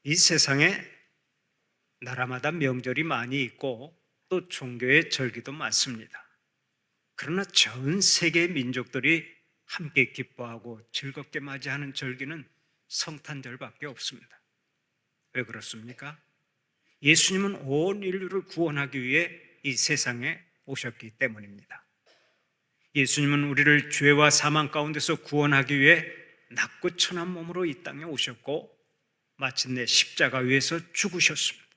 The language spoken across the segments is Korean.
이 세상에 나라마다 명절이 많이 있고 또 종교의 절기도 많습니다. 그러나 전 세계 민족들이 함께 기뻐하고 즐겁게 맞이하는 절기는 성탄절밖에 없습니다. 왜 그렇습니까? 예수님은 온 인류를 구원하기 위해 이 세상에 오셨기 때문입니다. 예수님은 우리를 죄와 사망 가운데서 구원하기 위해 낮고 천한 몸으로 이 땅에 오셨고 마침내 십자가 위에서 죽으셨습니다.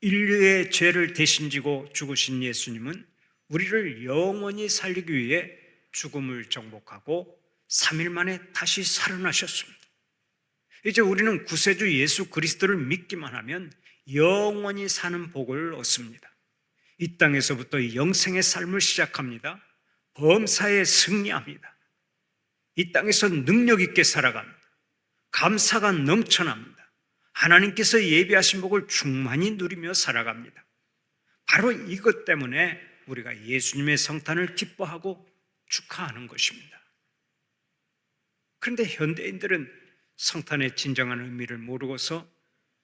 인류의 죄를 대신 지고 죽으신 예수님은 우리를 영원히 살리기 위해 죽음을 정복하고 3일 만에 다시 살아나셨습니다. 이제 우리는 구세주 예수 그리스도를 믿기만 하면 영원히 사는 복을 얻습니다. 이 땅에서부터 영생의 삶을 시작합니다. 범사에 승리합니다. 이 땅에서 능력 있게 살아갑니다. 감사가 넘쳐납니다. 하나님께서 예비하신 복을 충만히 누리며 살아갑니다. 바로 이것 때문에 우리가 예수님의 성탄을 기뻐하고 축하하는 것입니다. 그런데 현대인들은 성탄의 진정한 의미를 모르고서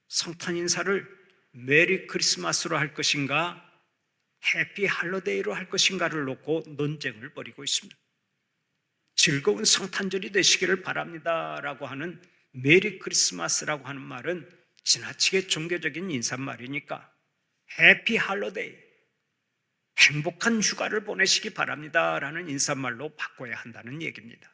성탄 인사를 메리 크리스마스로 할 것인가 해피 할로데이로 할 것인가를 놓고 논쟁을 벌이고 있습니다. 즐거운 성탄절이 되시기를 바랍니다 라고 하는 메리 크리스마스라고 하는 말은 지나치게 종교적인 인사말이니까 해피 할로데이, 행복한 휴가를 보내시기 바랍니다 라는 인사말로 바꿔야 한다는 얘기입니다.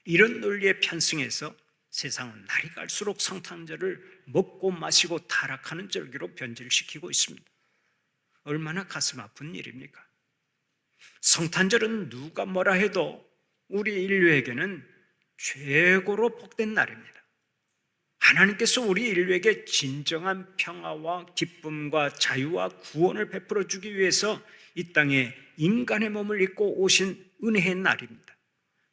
이런 논리에 편승해서 세상은 날이 갈수록 성탄절을 먹고 마시고 타락하는 절기로 변질시키고 있습니다. 얼마나 가슴 아픈 일입니까? 성탄절은 누가 뭐라 해도 우리 인류에게는 최고로 복된 날입니다. 하나님께서 우리 인류에게 진정한 평화와 기쁨과 자유와 구원을 베풀어 주기 위해서 이 땅에 인간의 몸을 입고 오신 은혜의 날입니다.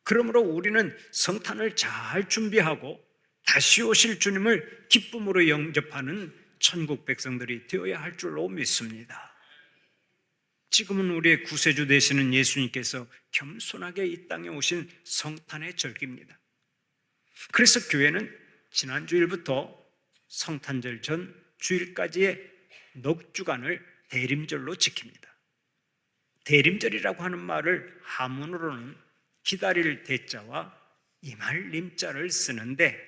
그러므로 우리는 성탄을 잘 준비하고 다시 오실 주님을 기쁨으로 영접하는 천국 백성들이 되어야 할 줄로 믿습니다. 지금은 우리의 구세주 되시는 예수님께서 겸손하게 이 땅에 오신 성탄의 절기입니다. 그래서 교회는 지난 주일부터 성탄절 전 주일까지의 넉 주간을 대림절로 지킵니다. 대림절이라고 하는 말을 한문으로는 기다릴 대자와 임할 림자를 쓰는데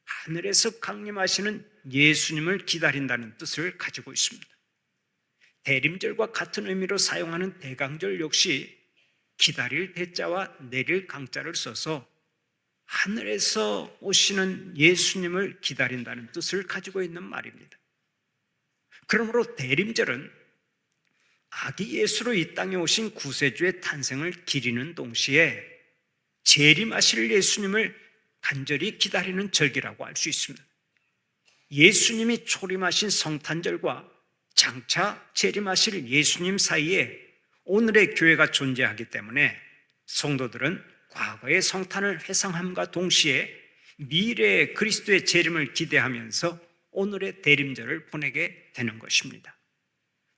하늘에서 강림하시는 예수님을 기다린다는 뜻을 가지고 있습니다. 대림절과 같은 의미로 사용하는 대강절 역시 기다릴 대자와 내릴 강자를 써서 하늘에서 오시는 예수님을 기다린다는 뜻을 가지고 있는 말입니다. 그러므로 대림절은 아기 예수로 이 땅에 오신 구세주의 탄생을 기리는 동시에 재림하실 예수님을 간절히 기다리는 절기라고 할 수 있습니다. 예수님이 초림하신 성탄절과 장차 재림하실 예수님 사이에 오늘의 교회가 존재하기 때문에 성도들은 과거의 성탄을 회상함과 동시에 미래의 그리스도의 재림을 기대하면서 오늘의 대림절을 보내게 되는 것입니다.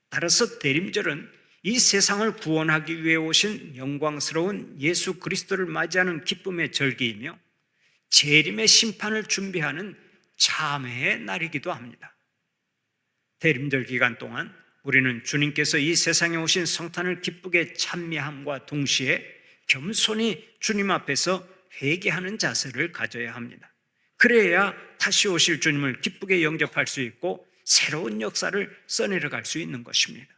따라서 대림절은 이 세상을 구원하기 위해 오신 영광스러운 예수 그리스도를 맞이하는 기쁨의 절기이며 재림의 심판을 준비하는 참회의 날이기도 합니다. 대림절 기간 동안 우리는 주님께서 이 세상에 오신 성탄을 기쁘게 찬미함과 동시에 겸손히 주님 앞에서 회개하는 자세를 가져야 합니다. 그래야 다시 오실 주님을 기쁘게 영접할 수 있고 새로운 역사를 써내려갈 수 있는 것입니다.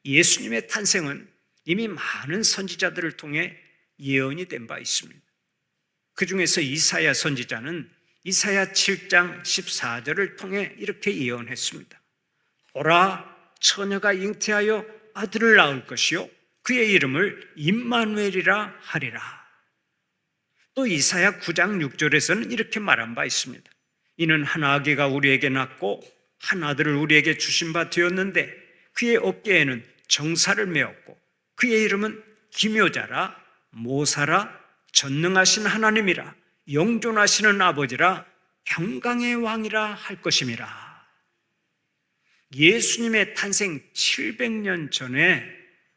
예수님의 탄생은 이미 많은 선지자들을 통해 예언이 된 바 있습니다. 그 중에서 이사야 선지자는 이사야 7장 14절을 통해 이렇게 예언했습니다. 보라, 처녀가 잉태하여 아들을 낳을 것이요 그의 이름을 임마누엘이라 하리라. 또 이사야 9장 6절에서는 이렇게 말한 바 있습니다. 이는 한 아기가 우리에게 낳고 한 아들을 우리에게 주신 바 되었는데 그의 어깨에는 정사를 메었고 그의 이름은 기묘자라 모사라 전능하신 하나님이라 영존하시는 아버지라 평강의 왕이라 할 것임이라. 예수님의 탄생 700년 전에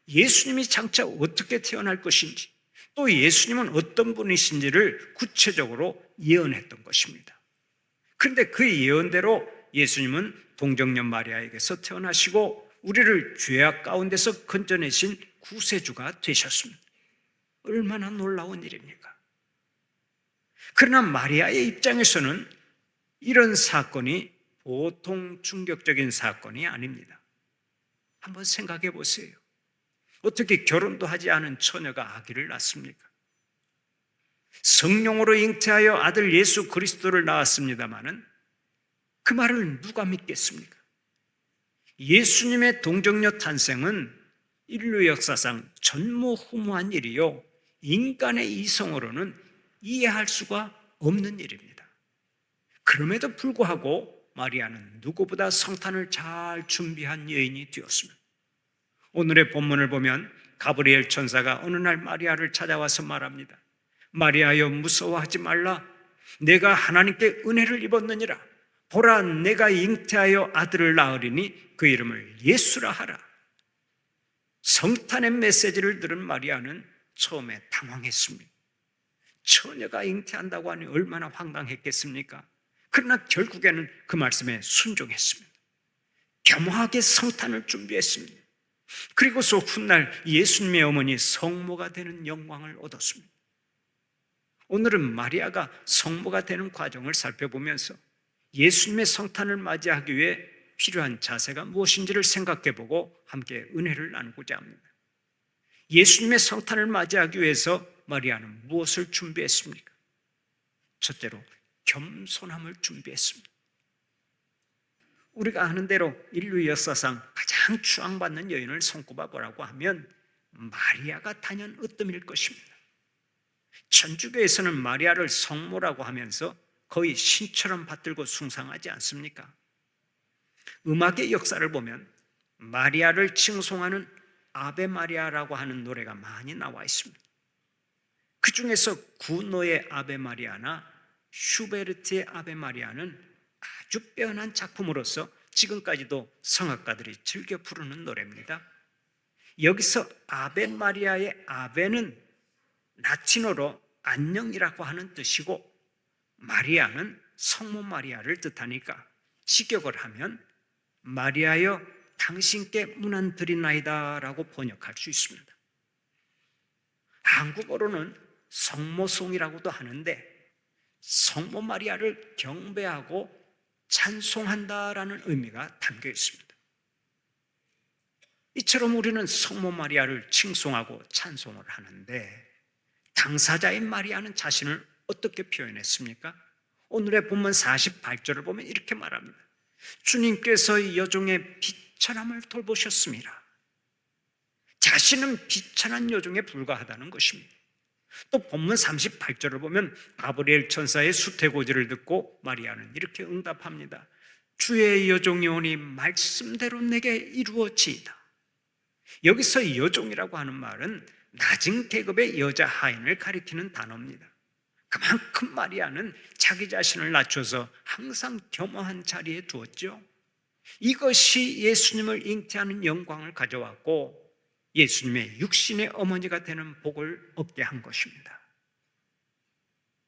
예수님이 장차 어떻게 태어날 것인지 또 예수님은 어떤 분이신지를 구체적으로 예언했던 것입니다. 그런데 그 예언대로 예수님은 동정녀 마리아에게서 태어나시고 우리를 죄악 가운데서 건져내신 구세주가 되셨습니다. 얼마나 놀라운 일입니까? 그러나 마리아의 입장에서는 이런 사건이 보통 충격적인 사건이 아닙니다. 한번 생각해 보세요. 어떻게 결혼도 하지 않은 처녀가 아기를 낳습니까? 성령으로 잉태하여 아들 예수 그리스도를 낳았습니다마는 그 말을 누가 믿겠습니까? 예수님의 동정녀 탄생은 인류 역사상 전무후무한 일이요, 인간의 이성으로는 이해할 수가 없는 일입니다. 그럼에도 불구하고 마리아는 누구보다 성탄을 잘 준비한 여인이 되었습니다. 오늘의 본문을 보면 가브리엘 천사가 어느 날 마리아를 찾아와서 말합니다. 마리아여, 무서워하지 말라. 내가 하나님께 은혜를 입었느니라. 보라, 내가 잉태하여 아들을 낳으리니 그 이름을 예수라 하라. 성탄의 메시지를 들은 마리아는 처음에 당황했습니다. 처녀가 잉태한다고 하니 얼마나 황당했겠습니까? 그러나 결국에는 그 말씀에 순종했습니다. 겸허하게 성탄을 준비했습니다. 그리고서 훗날 예수님의 어머니 성모가 되는 영광을 얻었습니다. 오늘은 마리아가 성모가 되는 과정을 살펴보면서 예수님의 성탄을 맞이하기 위해 필요한 자세가 무엇인지를 생각해보고 함께 은혜를 나누고자 합니다. 예수님의 성탄을 맞이하기 위해서 마리아는 무엇을 준비했습니까? 첫째로 겸손함을 준비했습니다. 우리가 아는 대로 인류 역사상 가장 추앙받는 여인을 손꼽아 보라고 하면 마리아가 단연 으뜸일 것입니다. 천주교에서는 마리아를 성모라고 하면서 거의 신처럼 받들고 숭상하지 않습니까? 음악의 역사를 보면 마리아를 칭송하는 아베 마리아라고 하는 노래가 많이 나와 있습니다. 그 중에서 구노의 아베 마리아나 슈베르트의 아베 마리아는 아주 빼어난 작품으로서 지금까지도 성악가들이 즐겨 부르는 노래입니다. 여기서 아베 마리아의 아베는 라틴어로 안녕이라고 하는 뜻이고 마리아는 성모 마리아를 뜻하니까 직역을 하면 마리아여, 당신께 문안 드리나이다 라고 번역할 수 있습니다. 한국어로는 성모송이라고도 하는데 성모 마리아를 경배하고 찬송한다라는 의미가 담겨 있습니다. 이처럼 우리는 성모 마리아를 칭송하고 찬송을 하는데 당사자인 마리아는 자신을 어떻게 표현했습니까? 오늘의 본문 48절을 보면 이렇게 말합니다. 주님께서 여종의 비천함을 돌보셨습니다. 자신은 비천한 여종에 불과하다는 것입니다. 또 본문 38절을 보면 가브리엘 천사의 수태고지를 듣고 마리아는 이렇게 응답합니다. 주의 여종이 오니 말씀대로 내게 이루어지이다. 여기서 여종이라고 하는 말은 낮은 계급의 여자 하인을 가리키는 단어입니다. 그만큼 마리아는 자기 자신을 낮춰서 항상 겸허한 자리에 두었죠. 이것이 예수님을 잉태하는 영광을 가져왔고 예수님의 육신의 어머니가 되는 복을 얻게 한 것입니다.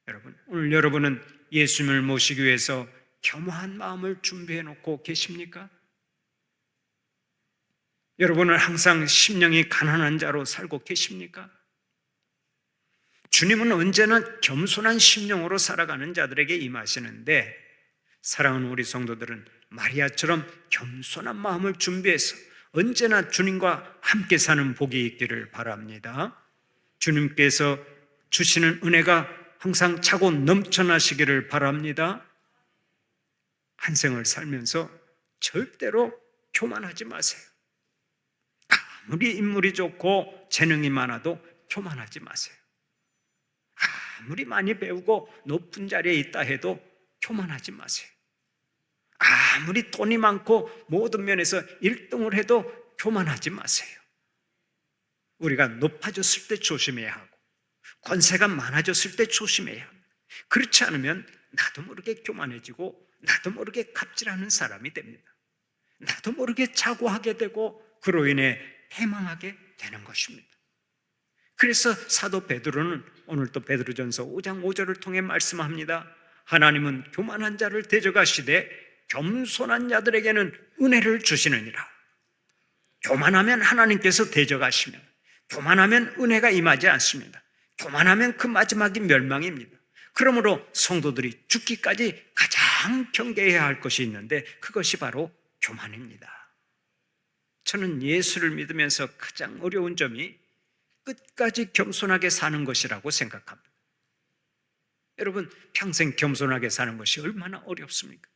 여러분, 오늘 여러분은 예수님을 모시기 위해서 겸허한 마음을 준비해 놓고 계십니까? 여러분은 항상 심령이 가난한 자로 살고 계십니까? 주님은 언제나 겸손한 심령으로 살아가는 자들에게 임하시는데 사랑하는 우리 성도들은 마리아처럼 겸손한 마음을 준비해서 언제나 주님과 함께 사는 복이 있기를 바랍니다. 주님께서 주시는 은혜가 항상 차고 넘쳐나시기를 바랍니다. 한 생을 살면서 절대로 교만하지 마세요. 아무리 인물이 좋고 재능이 많아도 교만하지 마세요. 아무리 많이 배우고 높은 자리에 있다 해도 교만하지 마세요. 아무리 돈이 많고 모든 면에서 1등을 해도 교만하지 마세요. 우리가 높아졌을 때 조심해야 하고 권세가 많아졌을 때 조심해야 합니다. 그렇지 않으면 나도 모르게 교만해지고 나도 모르게 갑질하는 사람이 됩니다. 나도 모르게 자고하게 되고 그로 인해 패망하게 되는 것입니다. 그래서 사도 베드로는 오늘 또 베드로전서 5장 5절을 통해 말씀합니다. 하나님은 교만한 자를 대적하시되 겸손한 자들에게는 은혜를 주시느니라. 교만하면 하나님께서 대적하시면, 교만하면 은혜가 임하지 않습니다. 교만하면 그 마지막이 멸망입니다. 그러므로 성도들이 죽기까지 가장 경계해야 할 것이 있는데 그것이 바로 교만입니다. 저는 예수를 믿으면서 가장 어려운 점이 끝까지 겸손하게 사는 것이라고 생각합니다. 여러분, 평생 겸손하게 사는 것이 얼마나 어렵습니까?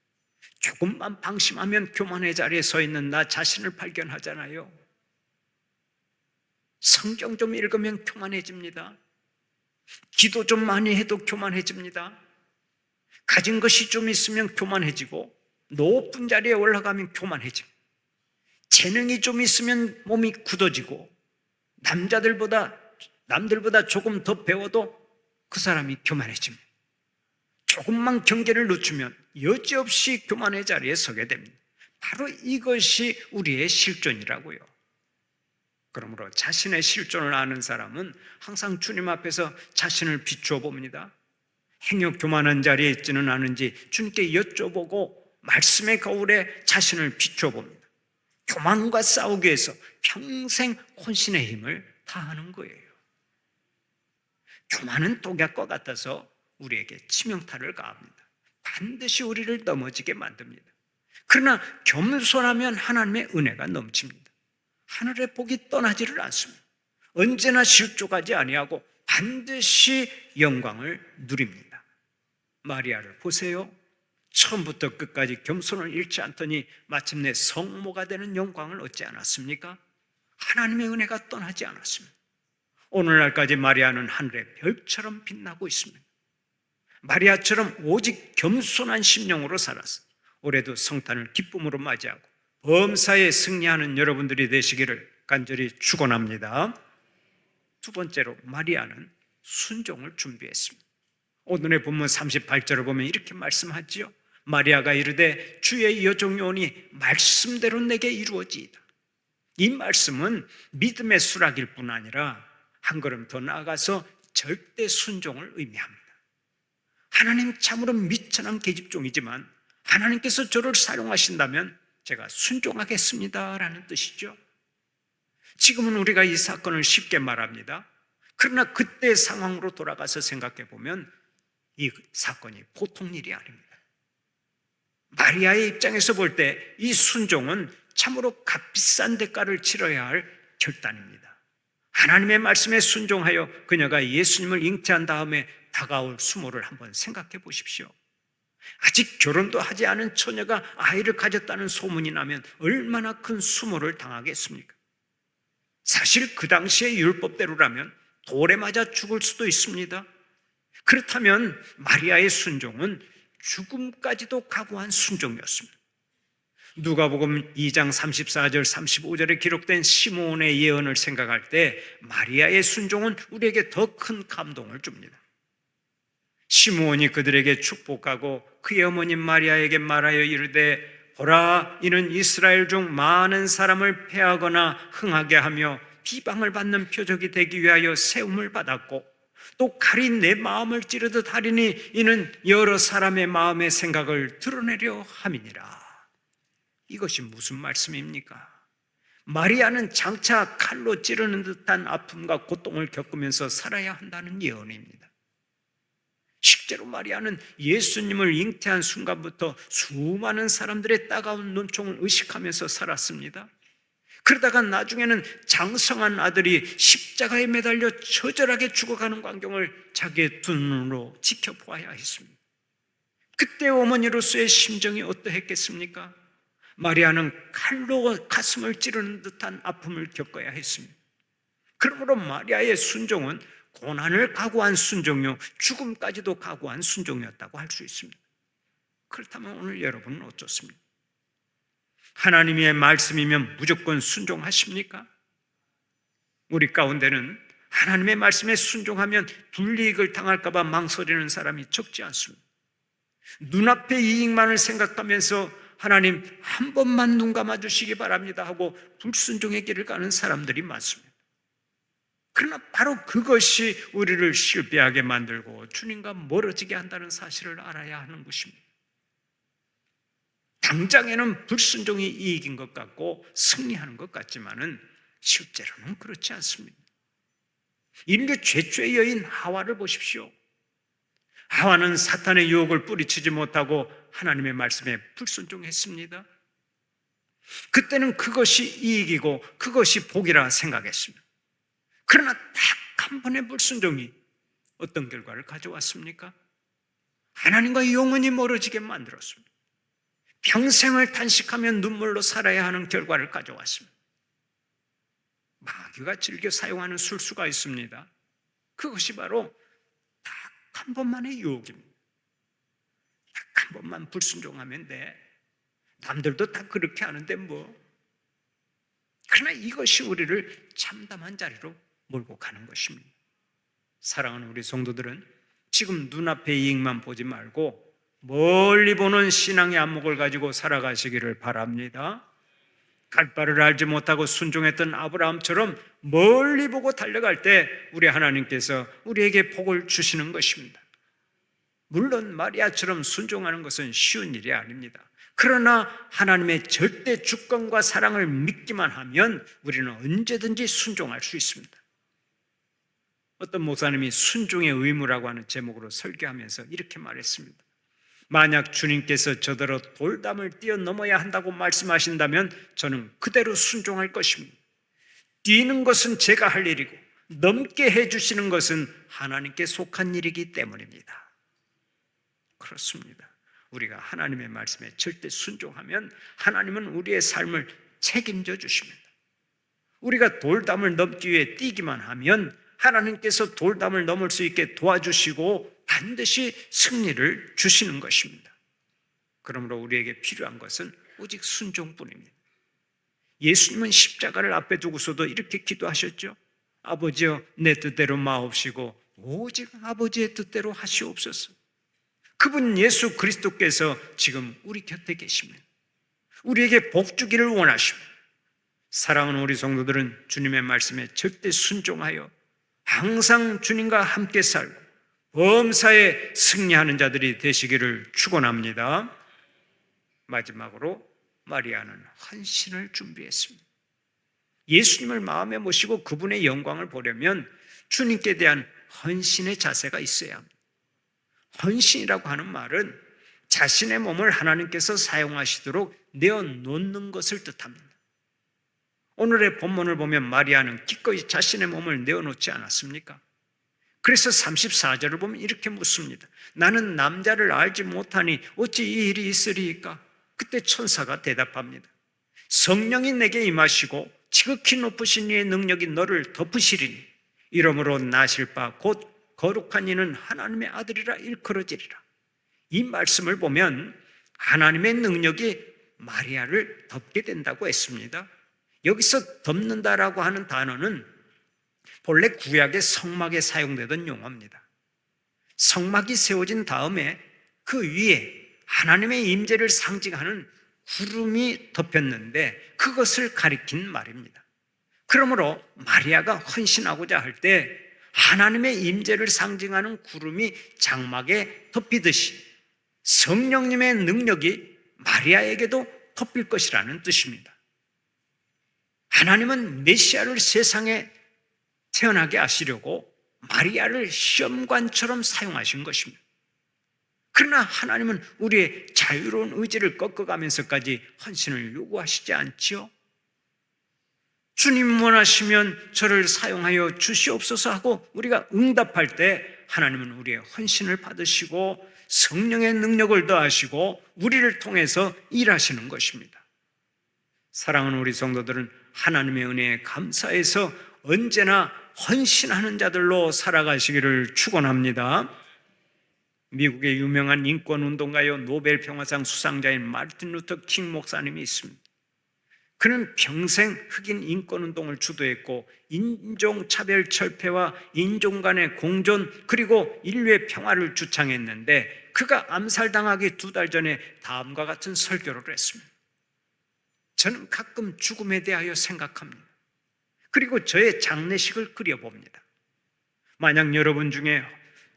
조금만 방심하면 교만의 자리에 서 있는 나 자신을 발견하잖아요. 성경 좀 읽으면 교만해집니다. 기도 좀 많이 해도 교만해집니다. 가진 것이 좀 있으면 교만해지고, 높은 자리에 올라가면 교만해집니다. 재능이 좀 있으면 몸이 굳어지고, 남들보다 조금 더 배워도 그 사람이 교만해집니다. 조금만 경계를 늦추면 여지없이 교만의 자리에 서게 됩니다. 바로 이것이 우리의 실존이라고요. 그러므로 자신의 실존을 아는 사람은 항상 주님 앞에서 자신을 비추어 봅니다. 행여 교만한 자리에 있지는 않은지 주님께 여쭤보고 말씀의 거울에 자신을 비추어 봅니다. 교만과 싸우기 위해서 평생 혼신의 힘을 다하는 거예요. 교만은 독약과 같아서 우리에게 치명타를 가합니다. 반드시 우리를 넘어지게 만듭니다. 그러나 겸손하면 하나님의 은혜가 넘칩니다. 하늘의 복이 떠나지를 않습니다. 언제나 실족하지 아니하고 반드시 영광을 누립니다. 마리아를 보세요. 처음부터 끝까지 겸손을 잃지 않더니 마침내 성모가 되는 영광을 얻지 않았습니까? 하나님의 은혜가 떠나지 않았습니다. 오늘날까지 마리아는 하늘의 별처럼 빛나고 있습니다. 마리아처럼 오직 겸손한 심령으로 살아서 올해도 성탄을 기쁨으로 맞이하고 범사에 승리하는 여러분들이 되시기를 간절히 축원합니다. 두 번째로 마리아는 순종을 준비했습니다. 오늘의 본문 38절을 보면 이렇게 말씀하지요. 마리아가 이르되 주의 여종이오니 말씀대로 내게 이루어지이다. 이 말씀은 믿음의 수락일 뿐 아니라 한 걸음 더 나아가서 절대 순종을 의미합니다. 하나님 참으로 미천한 계집종이지만 하나님께서 저를 사용하신다면 제가 순종하겠습니다라는 뜻이죠. 지금은 우리가 이 사건을 쉽게 말합니다. 그러나 그때 상황으로 돌아가서 생각해 보면 이 사건이 보통 일이 아닙니다. 마리아의 입장에서 볼 때 이 순종은 참으로 값비싼 대가를 치러야 할 결단입니다. 하나님의 말씀에 순종하여 그녀가 예수님을 잉태한 다음에 다가올 수모를 한번 생각해 보십시오. 아직 결혼도 하지 않은 처녀가 아이를 가졌다는 소문이 나면 얼마나 큰 수모를 당하겠습니까? 사실 그 당시의 율법대로라면 돌에 맞아 죽을 수도 있습니다. 그렇다면 마리아의 순종은 죽음까지도 각오한 순종이었습니다. 누가복음 2장 34절 35절에 기록된 시므온의 예언을 생각할 때 마리아의 순종은 우리에게 더 큰 감동을 줍니다. 시므온이 그들에게 축복하고 그의 어머님 마리아에게 말하여 이르되 보라, 이는 이스라엘 중 많은 사람을 패하거나 흥하게 하며 비방을 받는 표적이 되기 위하여 세움을 받았고 또 칼이 내 마음을 찌르듯 하리니 이는 여러 사람의 마음의 생각을 드러내려 함이니라. 이것이 무슨 말씀입니까? 마리아는 장차 칼로 찌르는 듯한 아픔과 고통을 겪으면서 살아야 한다는 예언입니다. 실제로 마리아는 예수님을 잉태한 순간부터 수많은 사람들의 따가운 눈총을 의식하면서 살았습니다. 그러다가 나중에는 장성한 아들이 십자가에 매달려 처절하게 죽어가는 광경을 자기의 두 눈으로 지켜보아야 했습니다. 그때 어머니로서의 심정이 어떠했겠습니까? 마리아는 칼로 가슴을 찌르는 듯한 아픔을 겪어야 했습니다. 그러므로 마리아의 순종은 고난을 각오한 순종이요 죽음까지도 각오한 순종이었다고 할 수 있습니다. 그렇다면 오늘 여러분은 어떻습니까? 하나님의 말씀이면 무조건 순종하십니까? 우리 가운데는 하나님의 말씀에 순종하면 불이익을 당할까 봐 망설이는 사람이 적지 않습니다. 눈앞의 이익만을 생각하면서 하나님 한 번만 눈 감아 주시기 바랍니다 하고 불순종의 길을 가는 사람들이 많습니다. 그러나 바로 그것이 우리를 실패하게 만들고 주님과 멀어지게 한다는 사실을 알아야 하는 것입니다. 당장에는 불순종이 이익인 것 같고 승리하는 것 같지만은 실제로는 그렇지 않습니다. 인류 최초의 여인 하와를 보십시오. 하와는 사탄의 유혹을 뿌리치지 못하고 하나님의 말씀에 불순종했습니다. 그때는 그것이 이익이고 그것이 복이라 생각했습니다. 그러나 딱 한 번의 불순종이 어떤 결과를 가져왔습니까? 하나님과 영원히 멀어지게 만들었습니다. 평생을 단식하며 눈물로 살아야 하는 결과를 가져왔습니다. 마귀가 즐겨 사용하는 술수가 있습니다. 그것이 바로 딱 한 번만의 유혹입니다. 딱 한 번만 불순종하면 돼. 남들도 다 그렇게 하는데 뭐. 그러나 이것이 우리를 참담한 자리로 몰고 가는 것입니다. 사랑하는 우리 성도들은 지금 눈앞의 이익만 보지 말고 멀리 보는 신앙의 안목을 가지고 살아가시기를 바랍니다. 갈 바를 알지 못하고 순종했던 아브라함처럼 멀리 보고 달려갈 때 우리 하나님께서 우리에게 복을 주시는 것입니다. 물론 마리아처럼 순종하는 것은 쉬운 일이 아닙니다. 그러나 하나님의 절대 주권과 사랑을 믿기만 하면 우리는 언제든지 순종할 수 있습니다. 어떤 목사님이 순종의 의무라고 하는 제목으로 설교하면서 이렇게 말했습니다. 만약 주님께서 저더러 돌담을 뛰어넘어야 한다고 말씀하신다면 저는 그대로 순종할 것입니다. 뛰는 것은 제가 할 일이고 넘게 해주시는 것은 하나님께 속한 일이기 때문입니다. 그렇습니다. 우리가 하나님의 말씀에 절대 순종하면 하나님은 우리의 삶을 책임져 주십니다. 우리가 돌담을 넘기 위해 뛰기만 하면 하나님께서 돌담을 넘을 수 있게 도와주시고 반드시 승리를 주시는 것입니다. 그러므로 우리에게 필요한 것은 오직 순종뿐입니다. 예수님은 십자가를 앞에 두고서도 이렇게 기도하셨죠. 아버지여 내 뜻대로 마옵시고 오직 아버지의 뜻대로 하시옵소서. 그분 예수 그리스도께서 지금 우리 곁에 계십니다. 우리에게 복 주기를 원하십니다. 사랑하는 우리 성도들은 주님의 말씀에 절대 순종하여 항상 주님과 함께 살고 범사에 승리하는 자들이 되시기를 축원합니다. 마지막으로 마리아는 헌신을 준비했습니다. 예수님을 마음에 모시고 그분의 영광을 보려면 주님께 대한 헌신의 자세가 있어야 합니다. 헌신이라고 하는 말은 자신의 몸을 하나님께서 사용하시도록 내어놓는 것을 뜻합니다. 오늘의 본문을 보면 마리아는 기꺼이 자신의 몸을 내어놓지 않았습니까? 그래서 34절을 보면 이렇게 묻습니다. 나는 남자를 알지 못하니 어찌 이 일이 있으리이까? 그때 천사가 대답합니다. 성령이 내게 임하시고 지극히 높으신 이의 능력이 너를 덮으시리니 이러므로 나실 바 곧 거룩한 이는 하나님의 아들이라 일컬어지리라. 이 말씀을 보면 하나님의 능력이 마리아를 덮게 된다고 했습니다. 여기서 덮는다라고 하는 단어는 본래 구약의 성막에 사용되던 용어입니다. 성막이 세워진 다음에 그 위에 하나님의 임재를 상징하는 구름이 덮였는데 그것을 가리킨 말입니다. 그러므로 마리아가 헌신하고자 할 때 하나님의 임재를 상징하는 구름이 장막에 덮이듯이 성령님의 능력이 마리아에게도 덮일 것이라는 뜻입니다. 하나님은 메시아를 세상에 태어나게 하시려고 마리아를 시험관처럼 사용하신 것입니다. 그러나 하나님은 우리의 자유로운 의지를 꺾어가면서까지 헌신을 요구하시지 않지요. 주님 원하시면 저를 사용하여 주시옵소서 하고 우리가 응답할 때 하나님은 우리의 헌신을 받으시고 성령의 능력을 더하시고 우리를 통해서 일하시는 것입니다. 사랑하는 우리 성도들은 하나님의 은혜에 감사해서 언제나 헌신하는 자들로 살아가시기를 축원합니다. 미국의 유명한 인권운동가요 노벨 평화상 수상자인 마르틴 루터 킹 목사님이 있습니다. 그는 평생 흑인 인권운동을 주도했고 인종차별 철폐와 인종 간의 공존 그리고 인류의 평화를 주창했는데 그가 암살당하기 2달 전에 다음과 같은 설교를 했습니다. 저는 가끔 죽음에 대하여 생각합니다. 그리고 저의 장례식을 그려봅니다. 만약 여러분 중에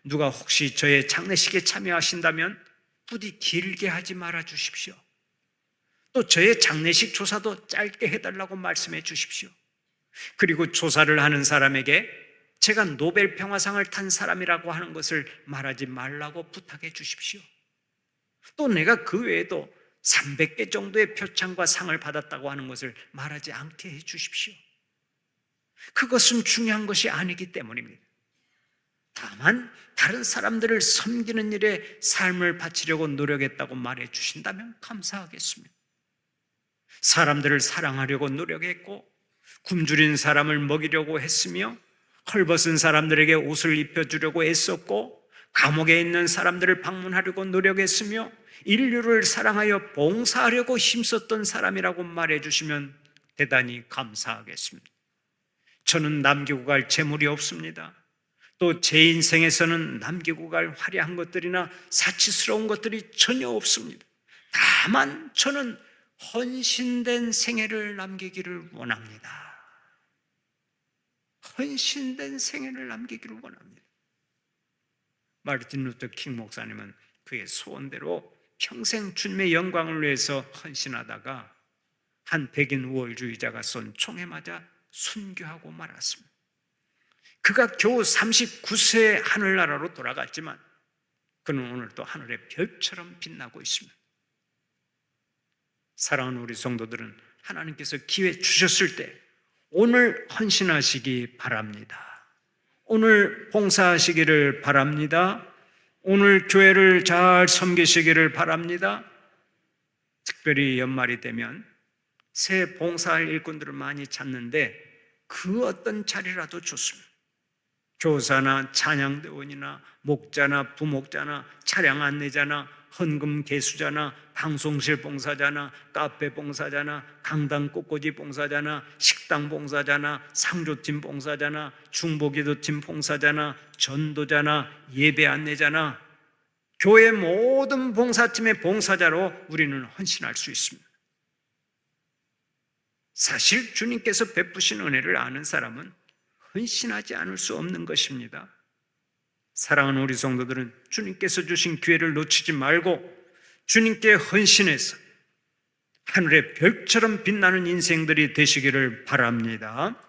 누가 혹시 저의 장례식에 참여하신다면 부디 길게 하지 말아 주십시오. 또 저의 장례식 조사도 짧게 해달라고 말씀해 주십시오. 그리고 조사를 하는 사람에게 제가 노벨 평화상을 탄 사람이라고 하는 것을 말하지 말라고 부탁해 주십시오. 또 내가 그 외에도 300개 정도의 표창과 상을 받았다고 하는 것을 말하지 않게 해 주십시오. 그것은 중요한 것이 아니기 때문입니다. 다만 다른 사람들을 섬기는 일에 삶을 바치려고 노력했다고 말해 주신다면 감사하겠습니다. 사람들을 사랑하려고 노력했고 굶주린 사람을 먹이려고 했으며 헐벗은 사람들에게 옷을 입혀주려고 애썼고 감옥에 있는 사람들을 방문하려고 노력했으며 인류를 사랑하여 봉사하려고 힘썼던 사람이라고 말해주시면 대단히 감사하겠습니다. 저는 남기고 갈 재물이 없습니다. 또 제 인생에서는 남기고 갈 화려한 것들이나 사치스러운 것들이 전혀 없습니다. 다만 저는 헌신된 생애를 남기기를 원합니다. 헌신된 생애를 남기기를 원합니다. 마르틴 루터 킹 목사님은 그의 소원대로 평생 주님의 영광을 위해서 헌신하다가 한 백인 우월주의자가 쏜 총에 맞아 순교하고 말았습니다. 그가 겨우 39세에 하늘나라로 돌아갔지만 그는 오늘도 하늘의 별처럼 빛나고 있습니다. 사랑하는 우리 성도들은 하나님께서 기회 주셨을 때 오늘 헌신하시기 바랍니다. 오늘 봉사하시기를 바랍니다. 오늘 교회를 잘 섬기시기를 바랍니다. 특별히 연말이 되면 새 봉사할 일꾼들을 많이 찾는데 그 어떤 자리라도 좋습니다. 교사나 찬양대원이나 목자나 부목자나 차량 안내자나 헌금 개수자나 방송실 봉사자나 카페 봉사자나 강당 꽃꽂이 봉사자나 식당 봉사자나 상조팀 봉사자나 중보기도팀 봉사자나 전도자나 예배 안내자나 교회 모든 봉사팀의 봉사자로 우리는 헌신할 수 있습니다. 사실 주님께서 베푸신 은혜를 아는 사람은 헌신하지 않을 수 없는 것입니다. 사랑하는 우리 성도들은 주님께서 주신 기회를 놓치지 말고 주님께 헌신해서 하늘의 별처럼 빛나는 인생들이 되시기를 바랍니다.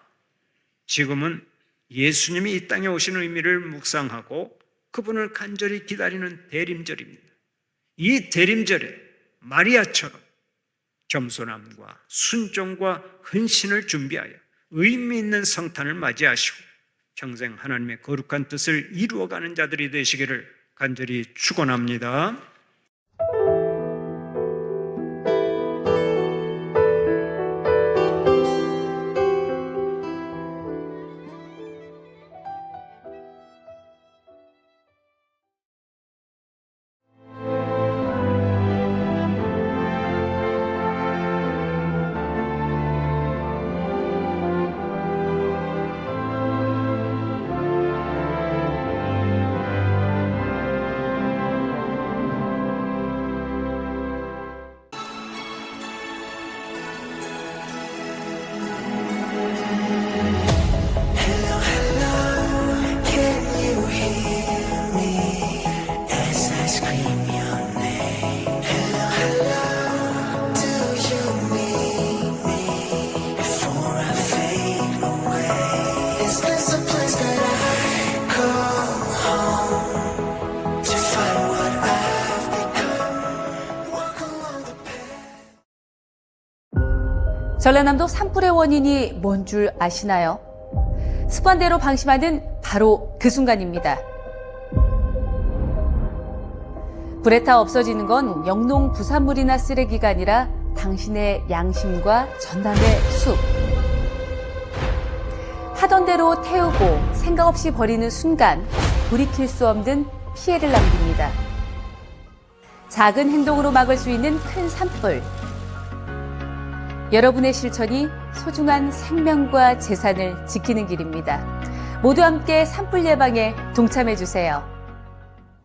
지금은 예수님이 이 땅에 오신 의미를 묵상하고 그분을 간절히 기다리는 대림절입니다. 이 대림절에 마리아처럼 겸손함과 순종과 헌신을 준비하여 의미 있는 성탄을 맞이하시고 평생 하나님의 거룩한 뜻을 이루어가는 자들이 되시기를 간절히 축원합니다. 전라남도 산불의 원인이 뭔 줄 아시나요? 습관대로 방심하는 바로 그 순간입니다. 불에 타 없어지는 건 영농 부산물이나 쓰레기가 아니라 당신의 양심과 전남의 숲. 하던 대로 태우고 생각 없이 버리는 순간 돌이킬 수 없는 피해를 남깁니다. 작은 행동으로 막을 수 있는 큰 산불. 여러분의 실천이 소중한 생명과 재산을 지키는 길입니다. 모두 함께 산불 예방에 동참해 주세요.